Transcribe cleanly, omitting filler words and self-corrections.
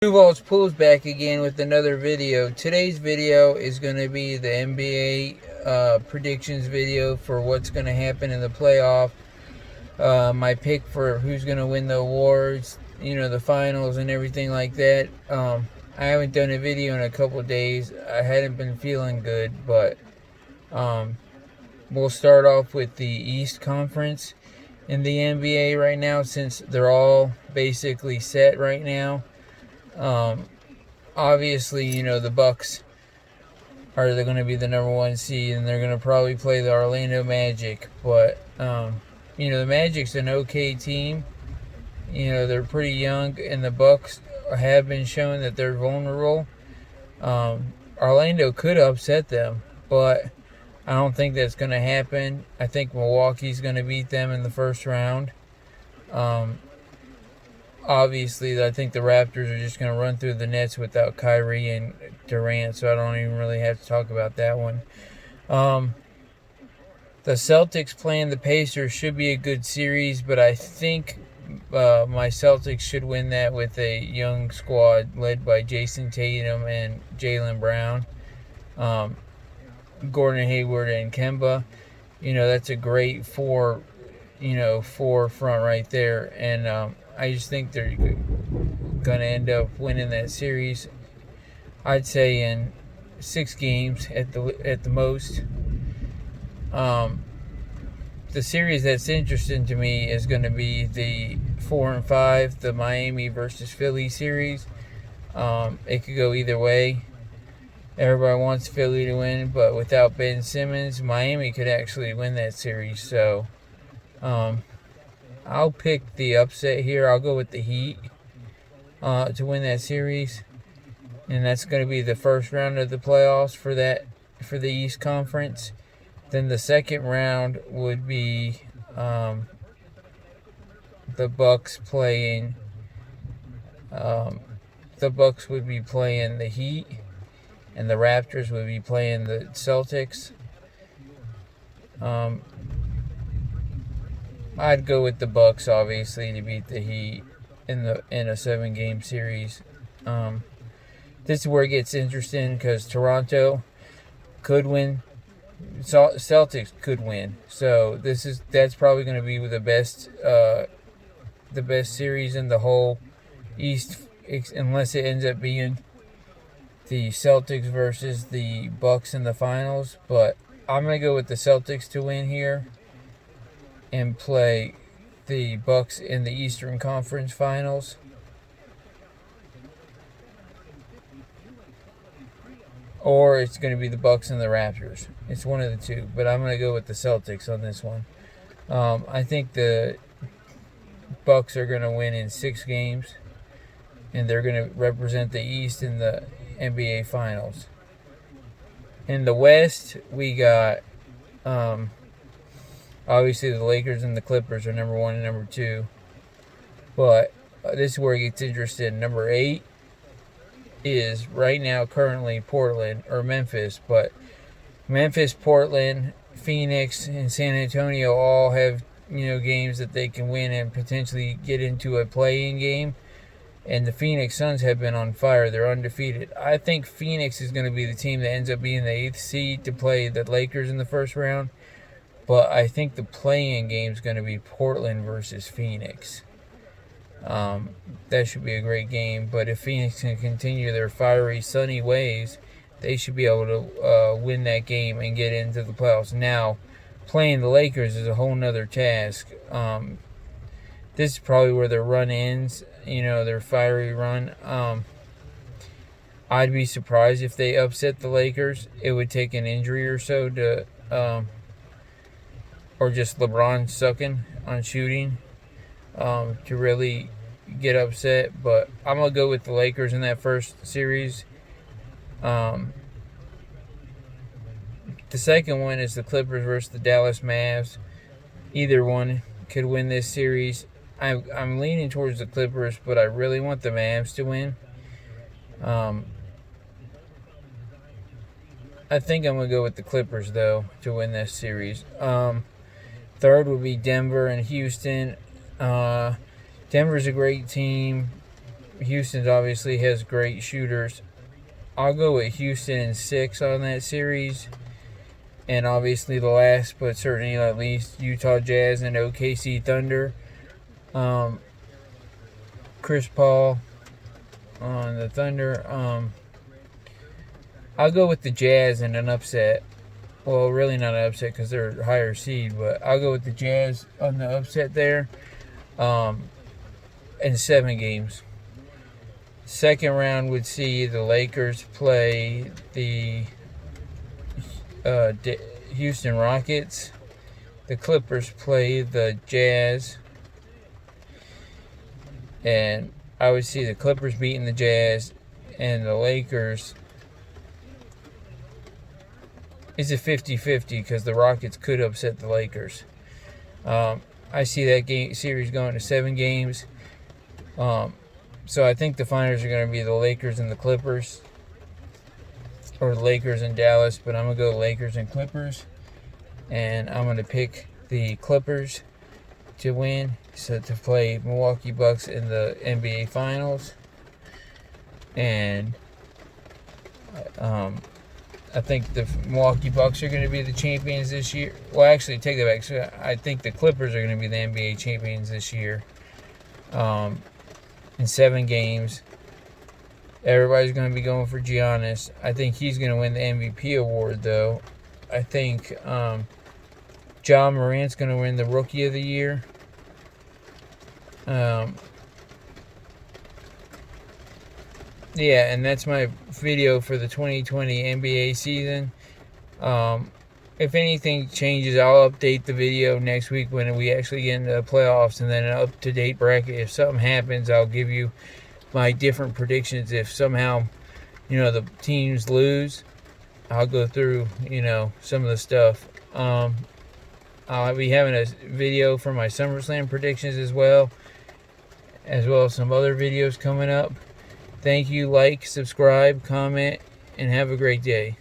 Duval's Pools back again with another video. Today's video is going to be the NBA predictions video for what's going to happen in the playoff. My pick for who's going to win the awards, the finals and everything like that. I haven't done a video in a couple days. I hadn't been feeling good, but we'll start off with the East Conference in the NBA right now, since they're all basically set right now. Obviously, the Bucks are going to be the number one seed, and they're going to probably play the Orlando Magic. But the Magic's an okay team. They're pretty young, and the Bucks have been showing that they're vulnerable. Orlando could upset them, but I don't think that's going to happen. I think Milwaukee's going to beat them in the first round. Obviously, I think the Raptors are just going to run through the Nets without Kyrie and Durant, so I don't even really have to talk about that one. The Celtics playing the Pacers should be a good series, but I think my Celtics should win that with a young squad led by Jason Tatum and Jaylen Brown, Gordon Hayward and Kemba. That's a great four front right there, and I just think they're going to end up winning that series. I'd say in 6 games at the most. The series that's interesting to me is going to be the 4 and 5, the Miami versus Philly series. It could go either way. Everybody wants Philly to win, but without Ben Simmons, Miami could actually win that series. So, I'll pick the upset here. I'll go with the Heat to win that series, and that's going to be the first round of the playoffs for the East Conference. Then the second round would be the Bucks playing. The Bucks would be playing the Heat, and the Raptors would be playing the Celtics. I'd go with the Bucks, obviously, to beat the Heat in a 7-game series. This is where it gets interesting because Toronto could win. Celtics could win. So that's probably going to be the best series in the whole East, unless it ends up being the Celtics versus the Bucks in the finals. But I'm going to go with the Celtics to win here and play the Bucks in the Eastern Conference Finals. Or it's going to be the Bucks and the Raptors. It's one of the two, but I'm going to go with the Celtics on this one. I think the Bucks are going to win in 6 games, and they're going to represent the East in the NBA Finals. In the West, we got obviously the Lakers and the Clippers are number 1 and number 2. But this is where it gets interesting. Number 8 is right now currently Portland or Memphis, but Memphis, Portland, Phoenix, and San Antonio all have games that they can win and potentially get into a play-in game. And the Phoenix Suns have been on fire. They're undefeated. I think Phoenix is going to be the team that ends up being the 8th seed to play the Lakers in the first round. But I think the play-in game is going to be Portland versus Phoenix. That should be a great game. But if Phoenix can continue their fiery, sunny ways, they should be able to win that game and get into the playoffs. Now, playing the Lakers is a whole nother task. This is probably where their run ends, their fiery run. I'd be surprised if they upset the Lakers. It would take an injury or so to, or just LeBron sucking on shooting to really get upset. But I'm going to go with the Lakers in that first series. The second one is the Clippers versus the Dallas Mavs. Either one could win this series. I'm leaning towards the Clippers, but I really want the Mavs to win. I think I'm going to go with the Clippers, though, to win this series. Third would be Denver and Houston. Denver's a great team. Houston's obviously has great shooters. I'll go with Houston in 6 on that series. And obviously the last, but certainly not least, Utah Jazz and OKC Thunder. Chris Paul on the Thunder. I'll go with the Jazz in an upset. Well, really not an upset because they're a higher seed, but I'll go with the Jazz on the upset there. In 7 games. Second round would see the Lakers play the Houston Rockets. The Clippers play the Jazz. And I would see the Clippers beating the Jazz, and the Lakers is a 50-50 because the Rockets could upset the Lakers. I see that series going to 7 games. So I think the finals are going to be the Lakers and the Clippers, or the Lakers and Dallas, but I'm going to go Lakers and Clippers, and I'm going to pick the Clippers to win, so to play Milwaukee Bucks in the NBA Finals. And I think the Milwaukee Bucks are going to be the champions this year. Well, actually, take that back. So I think the Clippers are going to be the NBA champions this year. In 7 games. Everybody's going to be going for Giannis. I think he's going to win the MVP award, though. I think Ja Morant's going to win the Rookie of the Year. Yeah, and that's my video for the 2020 NBA season. If anything changes, I'll update the video next week when we actually get into the playoffs, and then an up-to-date bracket. If something happens, I'll give you my different predictions. If somehow, the teams lose, I'll go through, some of the stuff. I'll be having a video for my SummerSlam predictions as well as some other videos coming up. Thank you. Like, subscribe, comment, and have a great day.